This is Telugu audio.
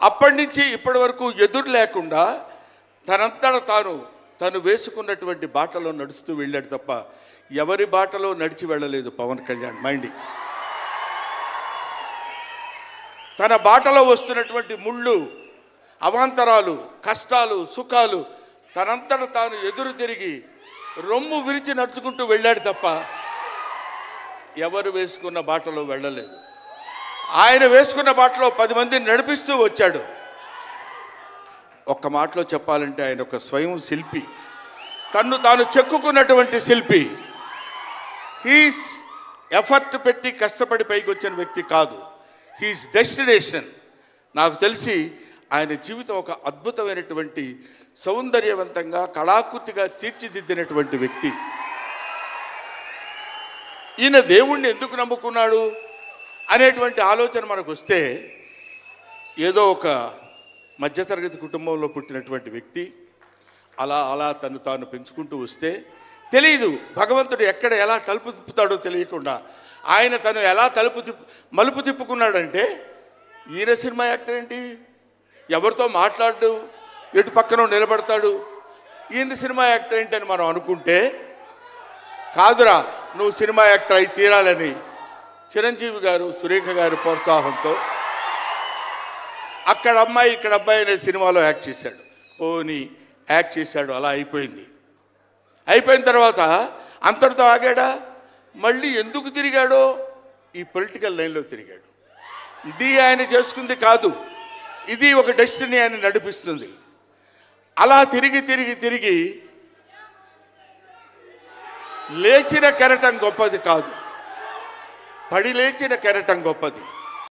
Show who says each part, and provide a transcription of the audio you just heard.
Speaker 1: అప్పటి నుంచి ఇప్పటి వరకు ఎదురు లేకుండా తనంతట తను వేసుకున్నటువంటి బాటలో నడుస్తూ వెళ్ళాడు తప్ప ఎవరి బాటలో నడిచి వెళ్ళలేదు పవన్ కళ్యాణ్. మైండ్ తన బాటలో వస్తున్నటువంటి ముళ్ళు, అవాంతరాలు, కష్టాలు, సుఖాలు తనంతట తాను ఎదురు తిరిగి రొమ్ము విరిచి నడుచుకుంటూ వెళ్ళాడు తప్ప ఎవరు వేసుకున్న బాటలో వెళ్ళలేదు. ఆయన వేసుకున్న బాటలో 10 మందిని నడిపిస్తూ వచ్చాడు. ఒక్క మాటలో చెప్పాలంటే ఆయన ఒక స్వయం శిల్పి, తన్ను తాను చెక్కుకున్నటువంటి శిల్పి. హీస్ ఎఫర్ట్ పెట్టి కష్టపడి పైకి వచ్చిన వ్యక్తి కాదు, హీస్ డెస్టినేషన్. నాకు తెలిసి ఆయన జీవితం ఒక అద్భుతమైనటువంటి సౌందర్యవంతంగా కళాకృతిగా తీర్చిదిద్దినటువంటి వ్యక్తి. ఈయన దేవుణ్ణి ఎందుకు నమ్ముకున్నాడు అనేటువంటి ఆలోచన మనకు వస్తే, ఏదో ఒక మధ్యతరగతి కుటుంబంలో పుట్టినటువంటి వ్యక్తి అలా అలా తను తాను పెంచుకుంటూ వస్తే తెలియదు భగవంతుడు ఎక్కడ ఎలా తలుపు తిప్పుతాడో తెలియకుండా ఆయన తను ఎలా మలుపు తిప్పుకున్నాడంటే, ఈయన సినిమా యాక్టర్ ఏంటి, ఎవరితో మాట్లాడు, ఎటు పక్కన నిలబడతాడు, ఈయన సినిమా యాక్టర్ ఏంటి అని మనం అనుకుంటే, కాదురా నువ్వు సినిమా యాక్టర్ అయి తీరాలని చిరంజీవి గారు, సురేఖ గారి ప్రోత్సాహంతో అక్కడ అమ్మాయి ఇక్కడ అబ్బాయి అనే సినిమాలో యాక్ట్ చేశాడు. పోనీ యాక్ట్ చేశాడు, అలా అయిపోయింది. అయిపోయిన తర్వాత అంతటితో ఆగాడా, మళ్ళీ ఎందుకు తిరిగాడో ఈ పొలిటికల్ లైన్లో తిరిగాడు. ఇది ఆయన చేసుకుంది కాదు, ఇది ఒక డెస్టినీ ఆయన నడిపిస్తుంది. అలా తిరిగి తిరిగి తిరిగి లేచిన కెరటం గొప్పది కాదు, పడి లేచిన కెరటం గొప్పది.